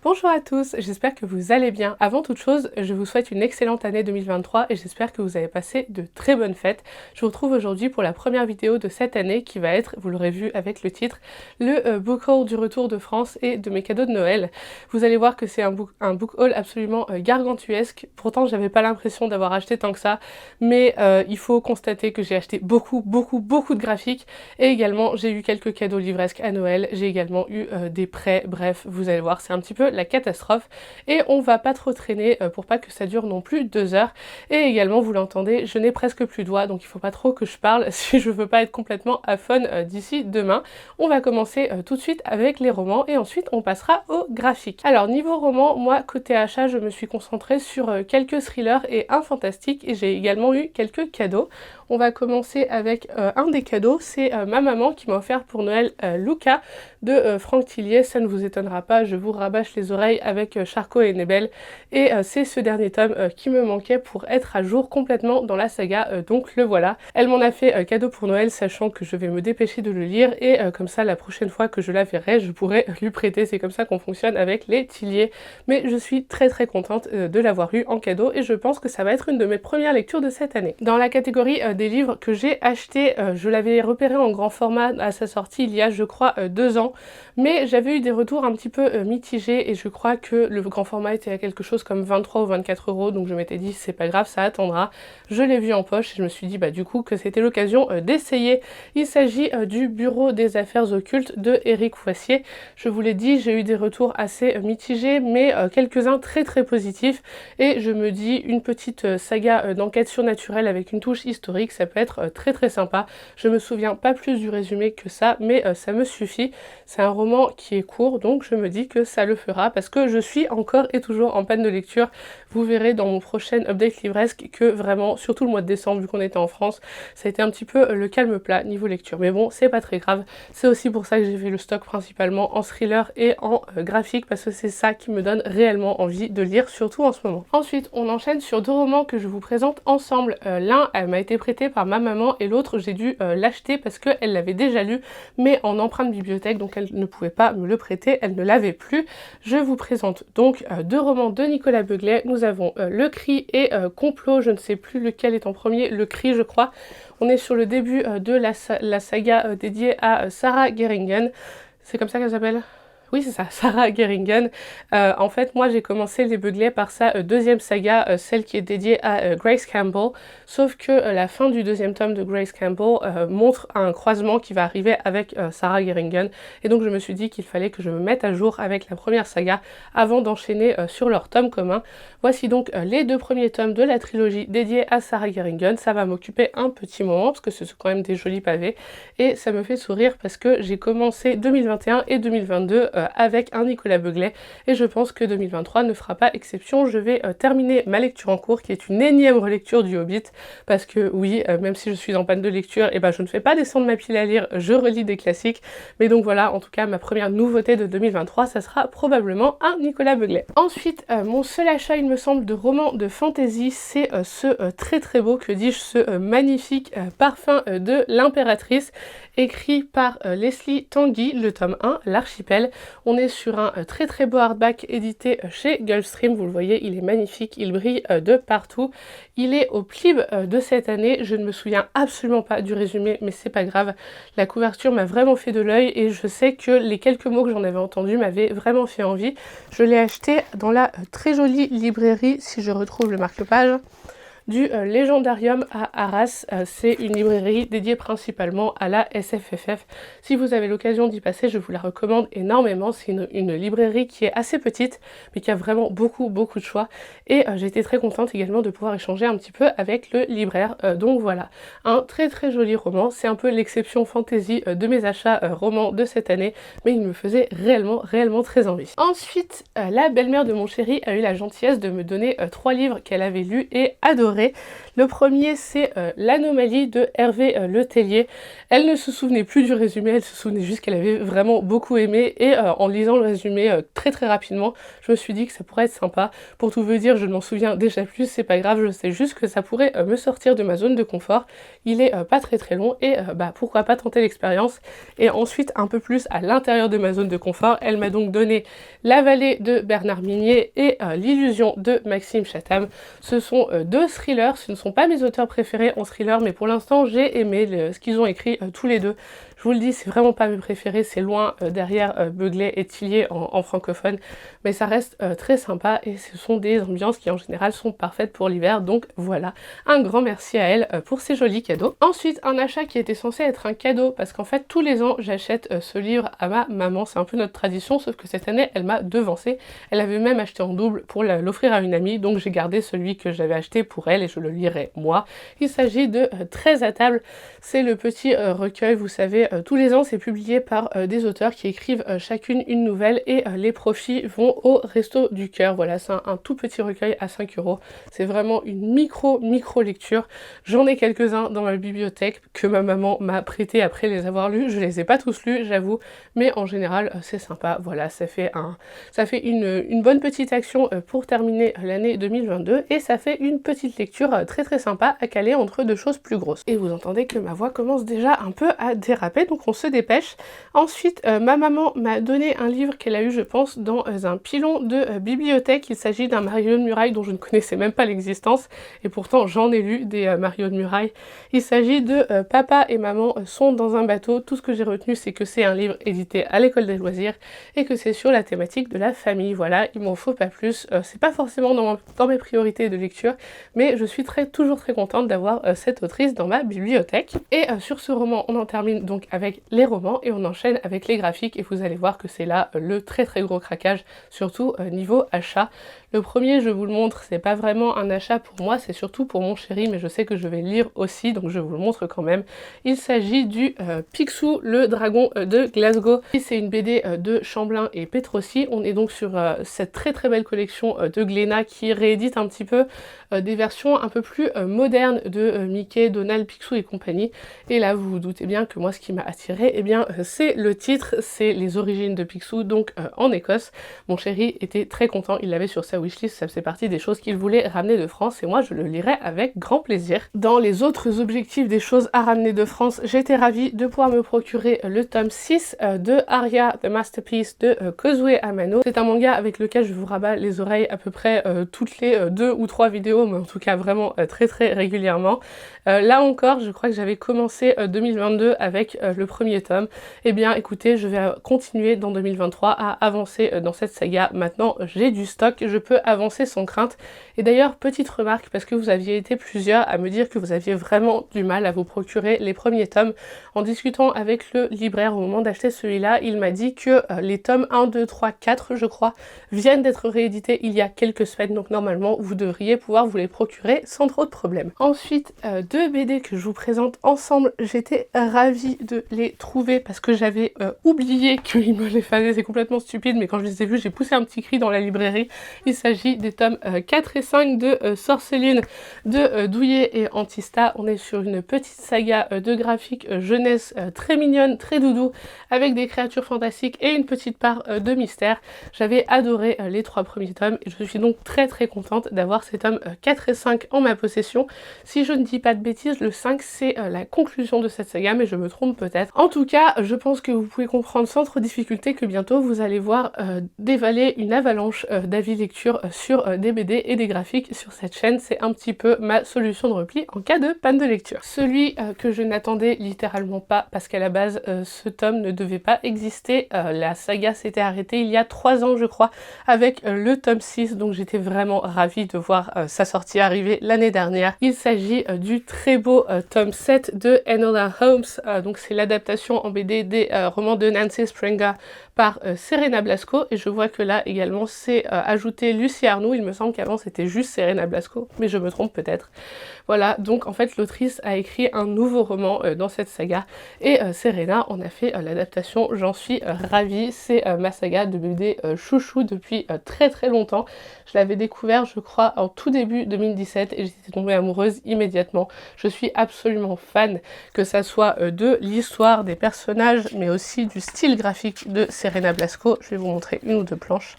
Bonjour à tous, j'espère que vous allez bien. Avant toute chose, je vous souhaite une excellente année 2023 et j'espère que vous avez passé de très bonnes fêtes. Je vous retrouve aujourd'hui pour la première vidéo de cette année qui va être, vous l'aurez vu avec le titre, le book haul du retour de France et de mes cadeaux de Noël. Vous allez voir que c'est un book haul absolument gargantuesque. Pourtant, j'avais pas l'impression d'avoir acheté tant que ça, mais il faut constater que j'ai acheté beaucoup de graphiques et également j'ai eu quelques cadeaux livresques à Noël. J'ai également eu des prêts, bref, vous allez voir, c'est un petit peu la catastrophe et on va pas trop traîner pour pas que ça dure non plus 2 heures. Et également, vous l'entendez, je n'ai presque plus de doigts, donc il faut pas trop que je parle si je veux pas être complètement à fun d'ici demain. On va commencer tout de suite avec les romans et ensuite on passera aux graphiques. Alors niveau roman, moi côté achat, je me suis concentrée sur quelques thrillers et un fantastique et j'ai également eu quelques cadeaux. On va commencer avec un des cadeaux, c'est ma maman qui m'a offert pour Noël Luca de Franck Tillier. Ça ne vous étonnera pas, je vous rabâche les oreilles avec Charcot et Nebel. Et c'est ce dernier tome qui me manquait pour être à jour complètement dans la saga, donc le voilà. Elle m'en a fait cadeau pour Noël, sachant que je vais me dépêcher de le lire et comme ça la prochaine fois que je la verrai, je pourrai lui prêter. C'est comme ça qu'on fonctionne avec les Tillier. Mais je suis très contente de l'avoir eu en cadeau et je pense que ça va être une de mes premières lectures de cette année. Dans la catégorie des livres que j'ai achetés, je l'avais repéré en grand format à sa sortie il y a je crois 2 ans, mais j'avais eu des retours un petit peu mitigés et je crois que le grand format était à quelque chose comme 23 ou 24 €, donc je m'étais dit c'est pas grave, ça attendra. Je l'ai vu en poche et je me suis dit du coup que c'était l'occasion d'essayer. Il s'agit du Bureau des affaires occultes de Éric Foissier. Je vous l'ai dit, j'ai eu des retours assez mitigés, mais quelques-uns très positifs et je me dis une petite saga d'enquête surnaturelle avec une touche historique, ça peut être très sympa. Je me souviens pas plus du résumé que ça, mais ça me suffit. C'est un roman qui est court, donc je me dis que ça le fera parce que je suis encore et toujours en panne de lecture. Vous verrez dans mon prochain update livresque que vraiment, surtout le mois de décembre, vu qu'on était en France, ça a été un petit peu le calme plat niveau lecture. Mais bon, c'est pas très grave. C'est aussi pour ça que j'ai fait le stock principalement en thriller et en graphique, parce que c'est ça qui me donne réellement envie de lire, surtout en ce moment. Ensuite, on enchaîne sur 2 romans que je vous présente ensemble. L'un, elle m'a été prêté par ma maman et l'autre, j'ai dû l'acheter parce qu'elle l'avait déjà lu, mais en empreinte bibliothèque, donc elle ne pouvait pas me le prêter, elle ne l'avait plus. Je vous présente donc 2 romans de Nicolas Beuglet. Nous avons Le Cri et Complot, je ne sais plus lequel est en premier, Le Cri je crois. On est sur le début de la saga dédiée à Sarah Geringen. C'est comme ça qu'elle s'appelle ? Oui, c'est ça, Sarah Geringen. En fait, moi, j'ai commencé les Beuglet par sa deuxième saga, celle qui est dédiée à Grace Campbell, sauf que la fin du 2e tome de Grace Campbell montre un croisement qui va arriver avec Sarah Geringen, et donc je me suis dit qu'il fallait que je me mette à jour avec la première saga avant d'enchaîner sur leur tome commun. Voici donc les 2 premiers tomes de la trilogie dédiée à Sarah Geringen. Ça va m'occuper un petit moment, parce que ce sont quand même des jolis pavés, et ça me fait sourire parce que j'ai commencé 2021 et 2022 avec un Nicolas Beuglet et je pense que 2023 ne fera pas exception. Je vais terminer ma lecture en cours qui est une énième relecture du Hobbit parce que oui, même si je suis en panne de lecture, je ne fais pas descendre ma pile à lire, je relis des classiques. Mais donc voilà, en tout cas ma première nouveauté de 2023, ça sera probablement un Nicolas Beuglet. Ensuite, mon seul achat, il me semble, de roman de fantasy, c'est ce très beau, que dis-je, ce magnifique Parfum de l'impératrice, écrit par Leslie Tanguy, le tome 1, L'Archipel. On est sur un très beau hardback édité chez Gulfstream, vous le voyez, il est magnifique, il brille de partout. Il est au Plib de cette année, je ne me souviens absolument pas du résumé, mais c'est pas grave. La couverture m'a vraiment fait de l'œil et je sais que les quelques mots que j'en avais entendus m'avaient vraiment fait envie. Je l'ai acheté dans la très jolie librairie, si je retrouve le marque-page, du Légendarium à Arras. C'est une librairie dédiée principalement à la SFFF. Si vous avez l'occasion d'y passer, je vous la recommande énormément. C'est une librairie qui est assez petite, mais qui a vraiment beaucoup de choix. Et j'ai été très contente également de pouvoir échanger un petit peu avec le libraire. Donc voilà, un très joli roman. C'est un peu l'exception fantasy de mes achats romans de cette année, mais il me faisait réellement très envie. Ensuite, la belle-mère de mon chéri a eu la gentillesse de me donner 3 livres qu'elle avait lus et adorés. adoré. Le premier, c'est L'Anomalie de Hervé Letellier. Elle ne se souvenait plus du résumé, elle se souvenait juste qu'elle avait vraiment beaucoup aimé et en lisant le résumé très rapidement, je me suis dit que ça pourrait être sympa. Pour tout vous dire, je ne m'en souviens déjà plus, c'est pas grave, je sais juste que ça pourrait me sortir de ma zone de confort. Il est pas très long et pourquoi pas tenter l'expérience. Et ensuite, un peu plus à l'intérieur de ma zone de confort, elle m'a donc donné La Vallée de Bernard Minier et L'Illusion de Maxime Chatham. Ce sont deux thrillers, ce ne sont pas mes auteurs préférés en thriller, mais pour l'instant j'ai aimé ce qu'ils ont écrit tous les deux. Je vous le dis, c'est vraiment pas mes préférés, c'est loin derrière Beuglet et Tillier en francophone, mais ça reste très sympa et ce sont des ambiances qui en général sont parfaites pour l'hiver, donc voilà, un grand merci à elle pour ces jolis cadeaux. Ensuite, un achat qui était censé être un cadeau, parce qu'en fait tous les ans j'achète ce livre à ma maman, c'est un peu notre tradition, sauf que cette année elle m'a devancé, elle avait même acheté en double pour l'offrir à une amie, donc j'ai gardé celui que j'avais acheté pour elle et je le lirai moi. Il s'agit de 13 à table, c'est le petit recueil, vous savez, tous les ans c'est publié par des auteurs qui écrivent chacune une nouvelle et les profits vont au Resto du Cœur. Voilà, c'est un tout petit recueil à 5 €. C'est vraiment une micro lecture. J'en ai quelques-uns dans ma bibliothèque que ma maman m'a prêté après les avoir lus. Je les ai pas tous lus, j'avoue, mais en général c'est sympa. Voilà, ça fait une bonne petite action pour terminer l'année 2022 et ça fait une petite lecture très sympa à caler entre deux choses plus grosses. Et vous entendez que ma voix commence déjà un peu à déraper, donc on se dépêche. Ensuite, ma maman m'a donné un livre qu'elle a eu, je pense, dans un pilon de bibliothèque. Il s'agit d'un Mario de Muraille dont je ne connaissais même pas l'existence, et pourtant j'en ai lu des Mario de Muraille. Il s'agit de Papa et Maman sont dans un bateau. Tout ce que j'ai retenu, c'est que c'est un livre édité à l'école des loisirs et que c'est sur la thématique de la famille. Voilà, il m'en faut pas plus. C'est pas forcément dans mes priorités de lecture, mais je suis toujours très contente d'avoir cette autrice dans ma bibliothèque. Et sur ce roman, on en termine donc avec les romans et on enchaîne avec les graphiques et vous allez voir que c'est là le très gros craquage, surtout niveau achat. Le premier, je vous le montre, c'est pas vraiment un achat pour moi, c'est surtout pour mon chéri, mais je sais que je vais le lire aussi, donc je vous le montre quand même. Il s'agit du Picsou, le dragon de Glasgow. C'est une BD de Chamblin et Petrossi. On est donc sur cette très belle collection de Glénat qui réédite un petit peu des versions un peu plus modernes de Mickey, Donald, Picsou et compagnie. Et là, vous vous doutez bien que moi, ce qui m'a attiré, eh bien, c'est le titre, c'est les origines de Picsou, donc en Écosse. Mon chéri était très content, il l'avait sur sa wishlist, ça faisait partie des choses qu'il voulait ramener de France et moi je le lirai avec grand plaisir. Dans les autres objectifs des choses à ramener de France, j'étais ravie de pouvoir me procurer le tome 6 de Aria, The Masterpiece de Kozue Amano. C'est un manga avec lequel je vous rabats les oreilles à peu près toutes les 2 ou 3 vidéos, mais en tout cas vraiment très régulièrement. Là encore, je crois que j'avais commencé 2022 avec le premier tome. Eh bien écoutez, je vais continuer dans 2023 à avancer dans cette saga. Maintenant j'ai du stock, je peux avancer sans crainte. Et d'ailleurs, petite remarque, parce que vous aviez été plusieurs à me dire que vous aviez vraiment du mal à vous procurer les premiers tomes. En discutant avec le libraire au moment d'acheter celui-là, il m'a dit que les tomes 1, 2, 3, 4, je crois, viennent d'être réédités il y a quelques semaines, donc normalement vous devriez pouvoir vous les procurer sans trop de problèmes. Ensuite, deux BD que je vous présente ensemble, j'étais ravie de les trouver parce que j'avais oublié qu'ils me les faisaient, c'est complètement stupide, mais quand je les ai vus, j'ai poussé un petit cri dans la librairie. Il s'agit des tomes 4 et 5 de Sorceline de Douillet et Antista. On est sur une petite saga de graphique jeunesse très mignonne, très doudou, avec des créatures fantastiques et une petite part de mystère. J'avais adoré les 3 premiers tomes et je suis donc très contente d'avoir ces tomes 4 et 5 en ma possession. Si je ne dis pas de bêtises, le 5 c'est la conclusion de cette saga, mais je me trompe peut-être. En tout cas, je pense que vous pouvez comprendre sans trop difficulté que bientôt vous allez voir dévaler une avalanche d'avis lecture sur des BD et des graphiques sur cette chaîne. C'est un petit peu ma solution de repli en cas de panne de lecture. Celui que je n'attendais littéralement pas, parce qu'à la base ce tome ne devait pas exister. La saga s'était arrêtée il y a 3 ans je crois avec le tome 6, donc j'étais vraiment ravie de voir sa sortie arriver l'année dernière. Il s'agit du très beau tome 7 de Enola Holmes, donc c'est l'adaptation en BD des romans de Nancy Springer par Serena Blasco, et je vois que là également c'est ajouté Lucie Arnoux. Il me semble qu'avant c'était juste Serena Blasco, mais je me trompe peut-être. Voilà, donc en fait l'autrice a écrit un nouveau roman dans cette saga, et Serena en a fait l'adaptation. J'en suis ravie, c'est ma saga de BD chouchou depuis très très longtemps. Je l'avais découvert je crois en tout début 2017 et j'étais tombée amoureuse immédiatement. Je suis absolument fan, que ça soit de l'histoire, des personnages, mais aussi du style graphique de Serena Blasco. Je vais vous montrer une ou deux planches.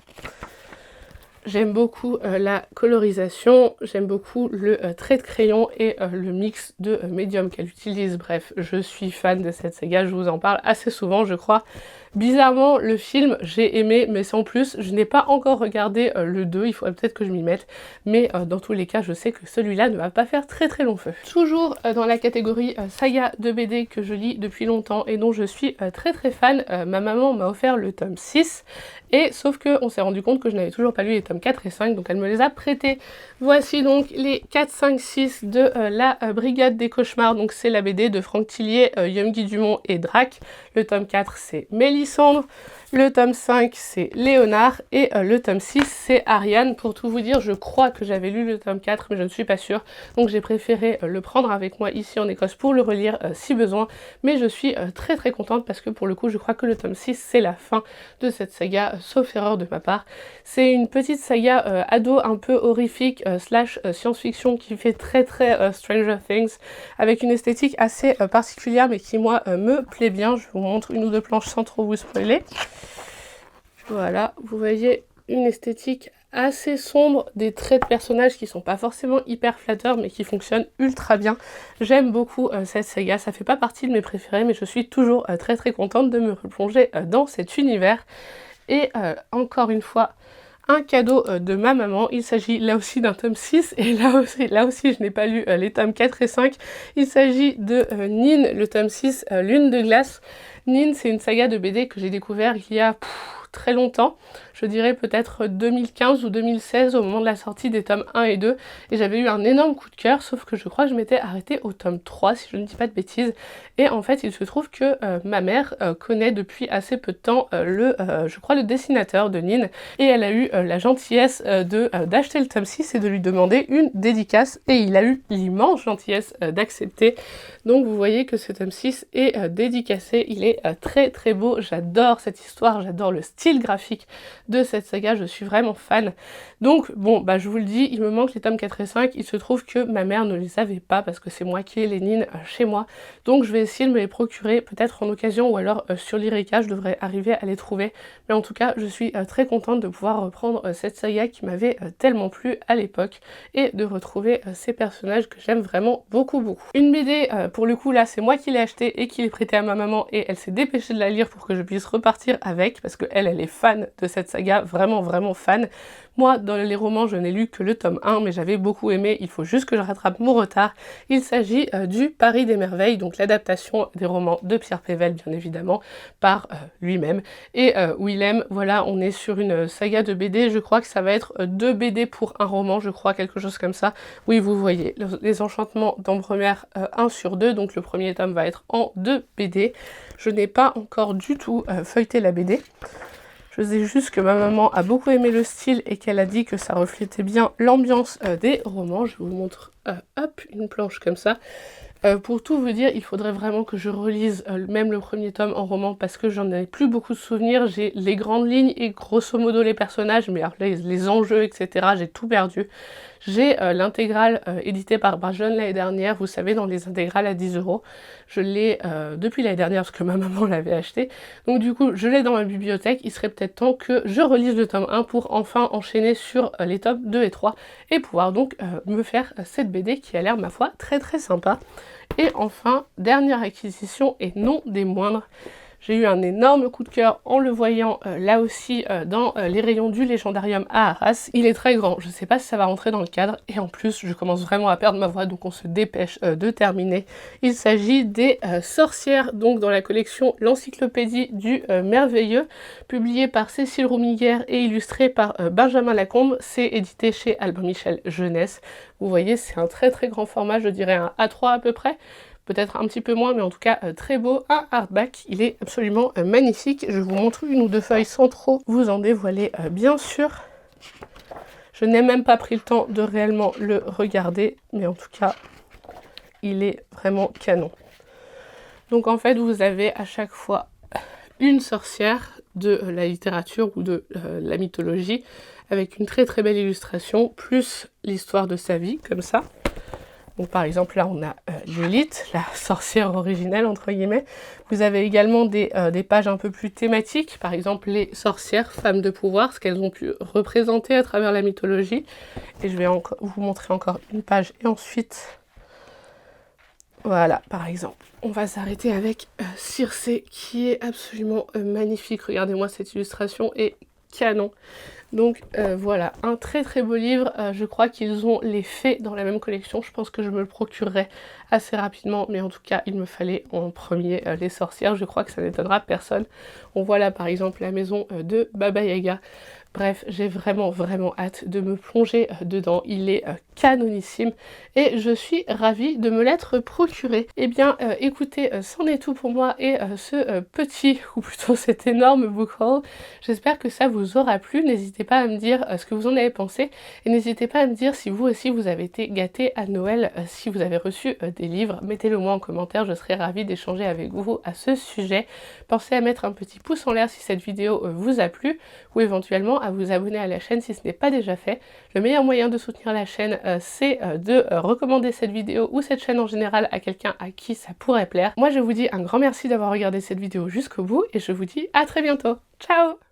J'aime beaucoup la colorisation, j'aime beaucoup le trait de crayon et le mix de médium qu'elle utilise. Bref, je suis fan de cette saga, je vous en parle assez souvent je crois. Bizarrement, le film, j'ai aimé, mais sans plus. Je n'ai pas encore regardé le 2, il faudrait peut-être que je m'y mette. Mais dans tous les cas, je sais que celui-là ne va pas faire très très long feu. Toujours dans la catégorie saga de BD que je lis depuis longtemps et dont je suis très très fan, ma maman m'a offert le tome 6. Et sauf que on s'est rendu compte que je n'avais toujours pas lu les tomes 4 et 5, donc elle me les a prêtés. Voici donc les 4, 5, 6 de la Brigade des Cauchemars. Donc c'est la BD de Franck Tillier, Young-Guy Dumont et Drac. Le tome 4 c'est Mélissandre. Le tome 5 c'est Léonard et le tome 6 c'est Ariane. Pour tout vous dire, je crois que j'avais lu le tome 4 mais je ne suis pas sûre, donc j'ai préféré le prendre avec moi ici en Écosse pour le relire si besoin. Mais je suis très très contente parce que pour le coup je crois que le tome 6 c'est la fin de cette saga, sauf erreur de ma part. C'est une petite saga ado un peu horrifique slash science-fiction qui fait très très Stranger Things, avec une esthétique assez particulière mais qui moi me plaît bien. Je vous montre une ou deux planches sans trop vous spoiler. Voilà, vous voyez une esthétique assez sombre, des traits de personnages qui sont pas forcément hyper flatteurs mais qui fonctionnent ultra bien. J'aime beaucoup cette saga, ça fait pas partie de mes préférés mais je suis toujours très très contente de me replonger dans cet univers. Et encore une fois, un cadeau de ma maman. Il s'agit là aussi d'un tome 6 et là aussi je n'ai pas lu les tomes 4 et 5. Il s'agit de Nin, le tome 6, Lune de glace. Nin, c'est une saga de BD que j'ai découvert il y a très longtemps, je dirais peut-être 2015 ou 2016 au moment de la sortie des tomes 1 et 2, et j'avais eu un énorme coup de cœur, sauf que je crois que je m'étais arrêtée au tome 3 si je ne dis pas de bêtises. Et en fait il se trouve que ma mère connaît depuis assez peu de temps je crois le dessinateur de Nin, et elle a eu la gentillesse d'acheter le tome 6 et de lui demander une dédicace, et il a eu l'immense gentillesse d'accepter. Donc vous voyez que ce tome 6 est dédicacé, il est très très beau, j'adore cette histoire, j'adore le style graphique de cette saga, je suis vraiment fan. Donc bon, bah je vous le dis, il me manque les tomes 4 et 5, il se trouve que ma mère ne les avait pas parce que c'est moi qui ai les Nin chez moi, donc je vais essayer de me les procurer peut-être en occasion ou alors sur l'Ireka, je devrais arriver à les trouver. Mais en tout cas, je suis très contente de pouvoir reprendre cette saga qui m'avait tellement plu à l'époque et de retrouver ces personnages que j'aime vraiment beaucoup beaucoup. Une BD, pour le coup là, c'est moi qui l'ai achetée et qui l'ai prêtée à ma maman et elle s'est dépêchée de la lire pour que je puisse repartir avec parce que elle est fan de cette saga, vraiment vraiment fan. Moi, dans les romans, je n'ai lu que le tome 1, mais j'avais beaucoup aimé, il faut juste que je rattrape mon retard. Il s'agit du Paris des merveilles, donc l'adaptation des romans de Pierre Pével, bien évidemment, par lui-même. Et Willem, voilà, on est sur une saga de BD, je crois que ça va être 2 BD pour un roman, je crois, quelque chose comme ça. Oui, vous voyez, les enchantements d'Ambremer 1 sur 2, donc le premier tome va être en 2 BD. Je n'ai pas encore du tout feuilleté la BD. Je sais juste que ma maman a beaucoup aimé le style et qu'elle a dit que ça reflétait bien l'ambiance des romans. Je vous montre hop, une planche comme ça. Pour tout vous dire, il faudrait vraiment que je relise même le premier tome en roman parce que j'en ai plus beaucoup de souvenirs. J'ai les grandes lignes et grosso modo les personnages, mais alors les enjeux, etc., j'ai tout perdu. J'ai l'intégrale éditée par Barjon l'année dernière, vous savez, dans les intégrales à 10 €. Je l'ai depuis l'année dernière parce que ma maman l'avait acheté. Donc du coup, je l'ai dans ma bibliothèque. Il serait peut-être temps que je relise le tome 1 pour enfin enchaîner sur les tomes 2 et 3 et pouvoir donc me faire cette BD qui a l'air, ma foi, très très sympa. Et enfin, dernière acquisition et non des moindres, j'ai eu un énorme coup de cœur en le voyant là aussi dans les rayons du Légendarium à Arras. Il est très grand, je ne sais pas si ça va rentrer dans le cadre et en plus je commence vraiment à perdre ma voix donc on se dépêche de terminer. Il s'agit des sorcières, donc dans la collection L'Encyclopédie du Merveilleux, publiée par Cécile Roumiguière et illustrée par Benjamin Lacombe. C'est édité chez Albin Michel Jeunesse. Vous voyez, c'est un très très grand format, je dirais un A3 à peu près, peut-être un petit peu moins, mais en tout cas très beau, un hardback. Il est absolument magnifique. Je vous montre une ou deux feuilles sans trop vous en dévoiler bien sûr. Je n'ai même pas pris le temps de réellement le regarder, mais en tout cas, il est vraiment canon. Donc en fait, vous avez à chaque fois une sorcière de la littérature ou de la mythologie, avec une très très belle illustration, plus l'histoire de sa vie, comme ça. Donc par exemple là on a Lilith, la sorcière originelle entre guillemets. Vous avez également des pages un peu plus thématiques, par exemple les sorcières, femmes de pouvoir, ce qu'elles ont pu représenter à travers la mythologie. Et je vais vous montrer encore une page et ensuite, voilà par exemple, on va s'arrêter avec Circé qui est absolument magnifique. Regardez-moi cette illustration est canon. Donc voilà, un très très beau livre. Je crois qu'ils ont les fées dans la même collection. Je pense que je me le procurerai assez rapidement, mais en tout cas il me fallait en premier les sorcières. Je crois que ça n'étonnera personne. On voit là par exemple la maison de Baba Yaga. Bref, j'ai vraiment hâte de me plonger dedans. Il est canonissime et je suis ravie de me l'être procuré. Eh bien, écoutez, c'en est tout pour moi et ce petit, ou plutôt cet énorme book haul. J'espère que ça vous aura plu. N'hésitez pas à me dire ce que vous en avez pensé et n'hésitez pas à me dire si vous aussi vous avez été gâtés à Noël, si vous avez reçu des livres. Mettez-le moi en commentaire, je serai ravie d'échanger avec vous à ce sujet. Pensez à mettre un petit pouce en l'air si cette vidéo vous a plu ou éventuellement à vous abonner à la chaîne si ce n'est pas déjà fait. Le meilleur moyen de soutenir la chaîne, c'est de recommander cette vidéo ou cette chaîne en général à quelqu'un à qui ça pourrait plaire. Moi je vous dis un grand merci d'avoir regardé cette vidéo jusqu'au bout et je vous dis à très bientôt. Ciao!